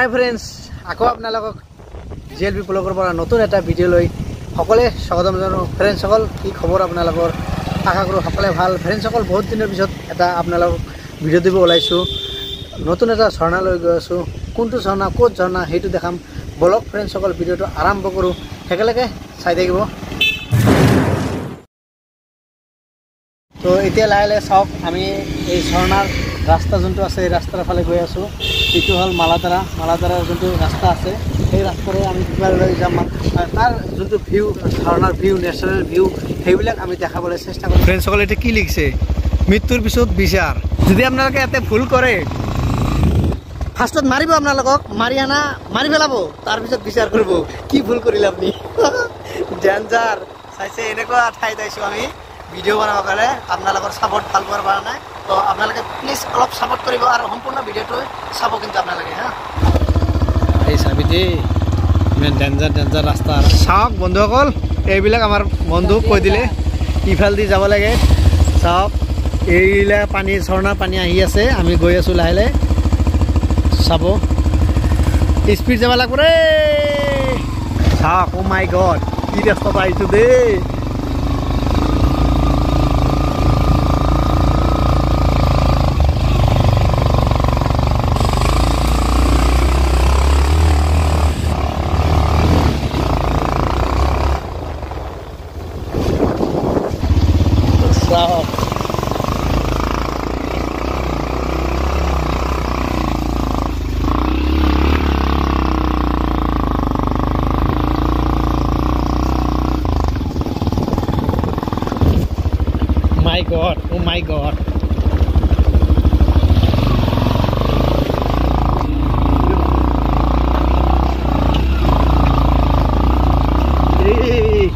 হাই friends, আকৌ আপোনালোকক GLP ব্লগৰ পৰা নতুন এটা ভিডিঅ' লৈ সকলোৱে স্বাগতম জনাওঁ। ফ্ৰেণ্ডসকল, কি খবৰ আপোনালোকৰ? আশা কৰোঁ সকলোৱে ভাল। ফ্ৰেণ্ডসকল, বহুত দিনৰ পিছত এটা আপোনালোকক ভিডিঅ' দিব ওলাইছোঁ। নতুন এটা ঝৰ্ণা লৈ গৈ আছোঁ। কোনটো ঝৰ্ণা, ক'ত ঝৰ্ণা সেইটো দেখাম। ব্লগ ফ্ৰেণ্ডসকল, ভিডিঅ'টো আৰম্ভ কৰোঁ, একেলগে চাই থাকিব। তো এতিয়া লাহে লাহে চাওক, আমি এই ঝৰ্ণাৰ ৰাস্তা যোনটো আছে এই ৰাস্তাৰ ফালে গৈ আছোঁ। এইটো হ'ল মালাতাৰাৰ যোনটো ৰাস্তা আছে, সেই ৰাস্তাৰে আমি কিবালৈ যাম। তাৰ যোনটো ভিউ, ঝৰ্ণাৰ ভিউ, নেচাৰেল ভিউ, সেইবিলাক আমি দেখাবলৈ চেষ্টা কৰিম। ফ্ৰেণ্ডসকলে এতিয়া কি লিখিছে? মৃত্যুৰ পিছত বিচাৰ। যদি আপোনালোকে ইয়াতে ভুল কৰে, ফাৰ্ষ্টত মাৰিব, আপোনালোকক মাৰি পেলাব, তাৰপিছত বিচাৰ কৰিব কি ভুল কৰিলে আপুনি। ডেঞ্জাৰ চাইছে, এনেকুৱা ঠাইত আহিছোঁ আমি ভিডিঅ' বনাবৰ কাৰণে, আপোনালোকৰ ছাপৰ্ট ভাল পোৱাৰ কাৰণে। তো আপোনালোকে প্লিজ অলপ ছাপৰ্ট কৰিব আৰু সম্পূৰ্ণ ভিডিঅ'টো চাব কিন্তু আপোনালোকে। এই চাবি দেই, ইমান ডেঞ্জাৰ ৰাস্তা। চাওক বন্ধুসকল, এইবিলাক আমাৰ বন্ধুক কৈ দিলে ইফালেদি যাব লাগে। চাওক, এইবিলাক পানী, ঝৰ্ণাৰ পানী আহি আছে, আমি গৈ আছোঁ লাহে লাহে। চাব, স্পীড যাব লাগিব ৰে। চাওক, অ' মাই গড, কি ৰাস্তাত আহিছোঁ দেই। Oh my god. Hey.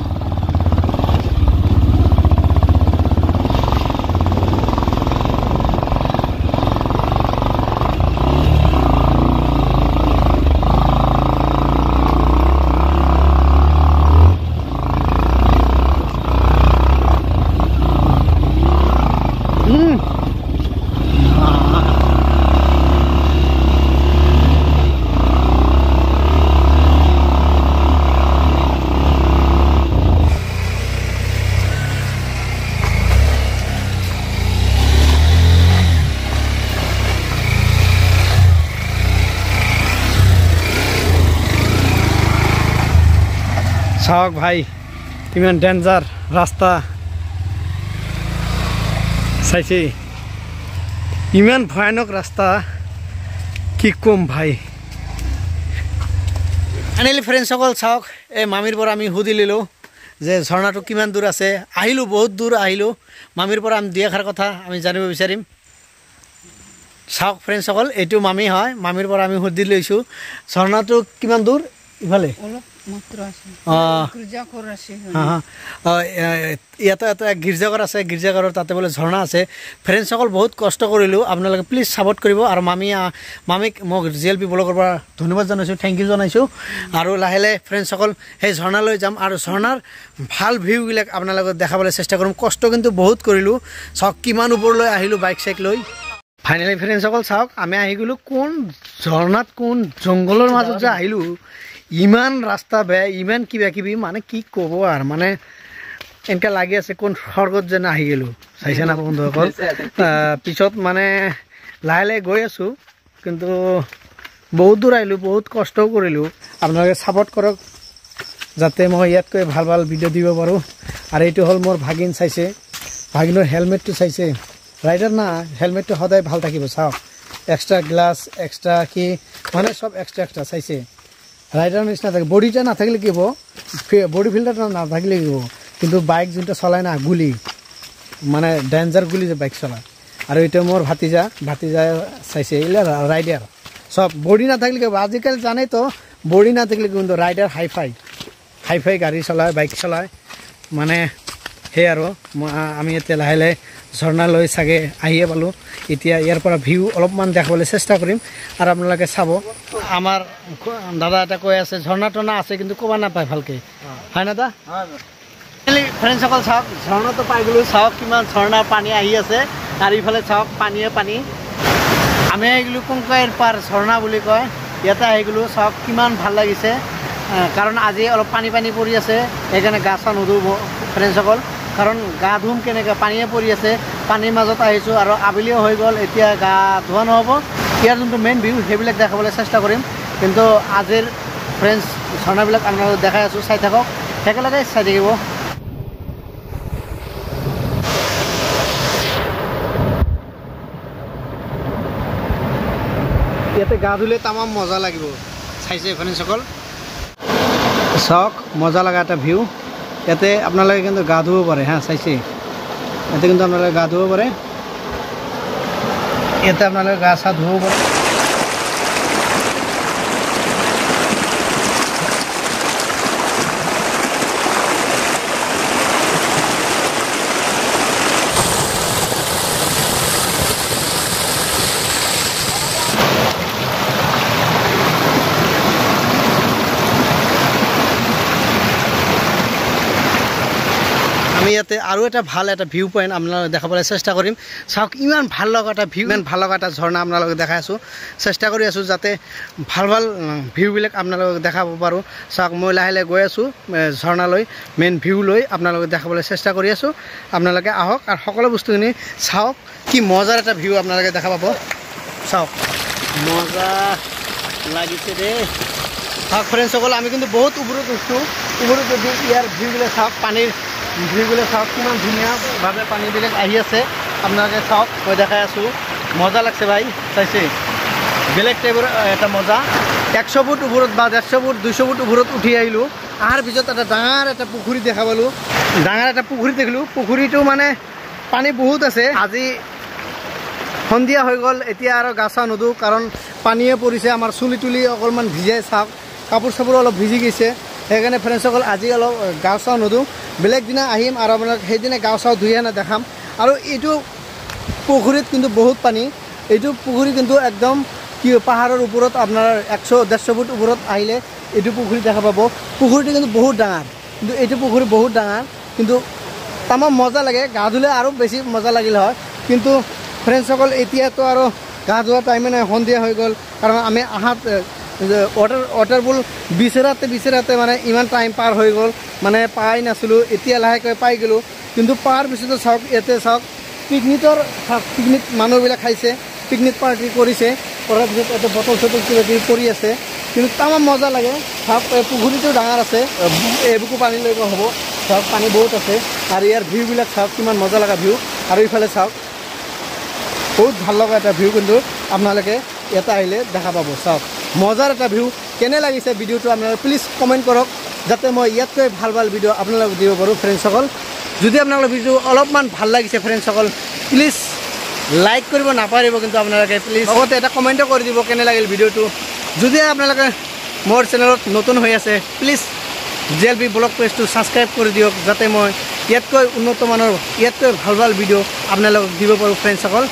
চাওক ভাই, ইমান ডেঞ্জাৰ ৰাস্তা চাইছে, ইমান ভয়ানক ৰাস্তা, কি ক'ম ভাই। ফাইনেলি ফ্ৰেণ্ডসকল চাওক, এই মামীৰ পৰা আমি সুধি ল'লোঁ যে ঝৰ্ণাটো কিমান দূৰ আছে। আহিলোঁ, বহুত দূৰ আহিলোঁ। মামীৰ পৰা আমি দুই এষাৰ কথা আমি জানিব বিচাৰিম। চাওক ফ্ৰেণ্ডসকল, এইটো মামী হয়, মামীৰ পৰা আমি সুধি লৈছোঁ ঝৰ্ণাটো কিমান দূৰ। ইফালে ইয়াতে এটা গীৰ্জাঘৰ আছে, গীৰ্জাঘৰৰ তাতে বোলে ঝৰ্ণা আছে। ফ্ৰেণ্ডসকল, বহুত কষ্ট কৰিলোঁ, আপোনালোকে প্লিজ ছাপৰ্ট কৰিব। আৰু মামীক মোক জিএলপি ব্লগৰ পৰা ধন্যবাদ জনাইছোঁ, থেংক ইউ জনাইছোঁ। আৰু লাহে লাহে ফ্ৰেণ্ডসকল সেই ঝৰ্ণালৈ যাম আৰু ঝৰ্ণাৰ ভাল ভিউবিলাক আপোনালোকক দেখাবলৈ চেষ্টা কৰিম। কষ্ট কিন্তু বহুত কৰিলোঁ। চাওক কিমান ওপৰলৈ আহিলোঁ বাইক চাইক লৈ। ফাইনেলি ফ্ৰেণ্ডসকল চাওক, আমি আহি গ'লোঁ কোন ঝৰ্ণাত, কোন জংঘলৰ মাজত যে আহিলোঁ। ইমান ৰাস্তা বেয়া, ইমান কিবা কিবি, মানে কি ক'ব আৰু, মানে এনেকৈ লাগি আছে কোন স্বৰ্গত যেন আহি গ'লোঁ। চাইছে না বন্ধুসকল? পিছত মানে লাহে লাহে গৈ আছোঁ, কিন্তু বহুত দূৰ আহিলোঁ, বহুত কষ্টও কৰিলোঁ। আপোনালোকে ছাপৰ্ট কৰক যাতে মই ইয়াতকৈ ভাল ভাল ভিডিঅ' দিব পাৰোঁ। আৰু এইটো হ'ল মোৰ ভাগিন, চাইছে ভাগিনৰ হেলমেটটো চাইছে। ৰাইডাৰ না, হেলমেটটো সদায় ভাল থাকিব। চাওক, এক্সট্ৰা গ্লাছ, এক্সট্ৰা কি মানে চব এক্সট্ৰা চাইছে। ৰাইডাৰ নিচিনা থাকে, বডিটা নাথাকিলে কি হ'ব, বডি ফিল্টাৰটা নাথাকিলে কি হ'ব, কিন্তু বাইক যোনটো চলায় না, গুলি মানে ডেঞ্জাৰ গুলি যে বাইক চলায়। আৰু এইটো মোৰ ভাতিজা চাইছে, এইবিলাক ৰাইডাৰ সব বডি নাথাকিলে কি হ'ব। আজিকালি জানেই তো, বডি নাথাকিলে কিন্তু ৰাইডাৰ হাই ফাই গাড়ী চলায়, বাইক চলায়। মানে সেই আৰু আমি এতিয়া লাহে লাহে ঝৰ্ণালৈ চাগে আহিয়ে পালোঁ। এতিয়া ইয়াৰ পৰা ভিউ অলপমান দেখাবলৈ চেষ্টা কৰিম আৰু আপোনালোকে চাব। আমাৰ দাদা এটা কৈ আছে ঝৰ্ণা টৰ্ণা আছে কিন্তু ক'ব নাপায় ভালকৈ, হয় না দা? ফ্ৰেণ্ডসকল চাওক, ঝৰ্ণাটো পাই গ'লোঁ। চাওক কিমান ঝৰ্ণাৰ পানী আহি আছে, আৰু ইফালে চাওক পানীয়ে পানী। আমি আহি গ'লোঁ কোনকাইৰ পাৰ ঝৰ্ণা বুলি কয়। ইয়াতে আহি গ'লোঁ চাওক কিমান ভাল লাগিছে কাৰণ আজি অলপ পানী পানী পৰি আছে সেইকাৰণে গা চা নুধুব ফ্ৰেণ্ডসকল কাৰণ গা ধুম কেনেকৈ পানীয়ে পৰি আছে পানীৰ মাজত আহিছোঁ আৰু আবেলিও হৈ গ'ল এতিয়া গা ধোৱা নহ'ব ইয়াৰ যোনটো মেইন ভিউ সেইবিলাক দেখাবলৈ চেষ্টা কৰিম কিন্তু আজিৰ ফ্ৰেণ্ডছ ঝৰ্ণাবিলাক আপোনালোকক দেখাই আছোঁ চাই থাকক একেলগে চাই থাকিব ইয়াতে গা ধুলে তামাম মজা লাগিব চাইছে ফ্ৰেণ্ডসকল চাওক মজা লগা এটা ভিউ ইয়াতে আপোনালোকে কিন্তু গা ধুব পাৰে হা চাইছে ইয়াতে কিন্তু আপোনালোকে গা ধুব পাৰে ইয়াতে আপোনালোকে গা চা ধুব পাৰে আমি ইয়াতে আৰু এটা ভাল এটা ভিউ পইণ্ট আপোনালোকে দেখাবলৈ চেষ্টা কৰিম চাওক ইমান ভাল লগা এটা ভিউ ইমান ভাল লগা এটা ঝৰ্ণা আপোনালোকে দেখাই আছোঁ চেষ্টা কৰি আছোঁ যাতে ভাল ভাল ভিউবিলাক আপোনালোকক দেখাব পাৰোঁ চাওক মই লাহে লাহে গৈ আছোঁ ঝৰ্ণালৈ মেইন ভিউ লৈ আপোনালোকে দেখাবলৈ চেষ্টা কৰি আছোঁ আপোনালোকে আহক আৰু সকলো বস্তুখিনি চাওক কি মজাৰ এটা ভিউ আপোনালোকে দেখা পাব চাওক মজা লাগিছে দেই চাওক ফ্ৰেণ্ডসকল আমি কিন্তু বহুত ওপৰত উঠছোঁ ওপৰত যদি ইয়াৰ ভিউবিলাক চাওক পানীৰ ভিউবিলাক চাওক কিমান ধুনীয়াভাৱে পানীবিলাক আহি আছে আপোনালোকে চাওক মই দেখাই আছোঁ মজা লাগছে ভাই চাইছে বেলেগ টাইপৰ এটা মজা 100 ফুট ওপৰত বা 150 ফুট 200 ফুট ওপৰত উঠি আহিলোঁ অহাৰ পিছত এটা ডাঙৰ এটা পুখুৰী দেখা পালোঁ ডাঙৰ এটা পুখুৰী দেখিলোঁ পুখুৰীটো মানে পানী বহুত আছে আজি সন্ধিয়া হৈ গ'ল এতিয়া আৰু গা চা নুধো কাৰণ পানীয়ে পৰিছে আমাৰ চুলি তুলি অকণমান ভিজাই চাওক কাপোৰ চাপোৰ অলপ ভিজি গৈছে সেইকাৰণে ফ্ৰেণ্ডসকল আজি অলপ গা চা নুধো বেলেগ দিনা আহিম আৰু আপোনাক সেইদিনা গা চা ধুই আনে দেখাম আৰু এইটো পুখুৰীত কিন্তু বহুত পানী এইটো পুখুৰী কিন্তু একদম কি পাহাৰৰ ওপৰত আপোনাৰ 100-150 ফুট ওপৰত আহিলে এইটো পুখুৰী দেখা পাব পুখুৰীটো কিন্তু বহুত ডাঙৰ কিন্তু এইটো পুখুৰী বহুত ডাঙৰ কিন্তু তামাম মজা লাগে গা ধুলে আৰু বেছি মজা লাগিল হয় কিন্তু ফ্ৰেণ্ডসকল এতিয়াতো আৰু গা ধোৱা টাইমে নাই সন্ধিয়া হৈ গ'ল কাৰণ আমি আহাত ৱাটাৰপুল বিচাৰাতে মানে ইমান টাইম পাৰ হৈ গ'ল মানে পাই নাছিলোঁ এতিয়া লাহেকৈ পাই গ'লোঁ কিন্তু পাৰ পিছতো চাওক ইয়াতে চাওক পিকনিক মানুহবিলাক খাইছে পিকনিক পাৰ্টি কৰিছে কৰাৰ পিছত ইয়াতে বটল চটল কিবা কিবি পৰি আছে কিন্তু তামাম মজা লাগে চাওক পুখুৰীটো ডাঙৰ আছে এবুকু পানী লৈ হ'ব চাওক পানী বহুত আছে আৰু ইয়াৰ ভিউবিলাক চাওক কিমান মজা লগা ভিউ আৰু ইফালে চাওক বহুত ভাল লগা এটা ভিউ কিন্তু আপোনালোকে ইয়াতে আহিলে দেখা পাব চাওক মজাৰ এটা ভিউ কেনে লাগিছে ভিডিঅ'টো আপোনালোকে প্লিজ কমেণ্ট কৰক যাতে মই ইয়াতকৈ ভাল ভাল ভিডিঅ' আপোনালোকক দিব পাৰোঁ ফ্ৰেণ্ডসকল যদি আপোনালোকৰ ভিডিঅ' অলপমান ভাল লাগিছে ফ্ৰেণ্ডসকল প্লিজ লাইক কৰিব নাপাহৰিব কিন্তু আপোনালোকে প্লিজ লগতে এটা কমেণ্টো কৰি দিব কেনে লাগিল ভিডিঅ'টো যদি আপোনালোকে মোৰ চেনেলত নতুন হৈ আছে প্লিজ JLP ব্লগ পেজটো ছাবস্ক্ৰাইব কৰি দিয়ক যাতে মই ইয়াতকৈ উন্নত মানৰ ইয়াতকৈ ভাল ভাল ভিডিঅ' আপোনালোকক দিব পাৰোঁ ফ্ৰেণ্ডসকল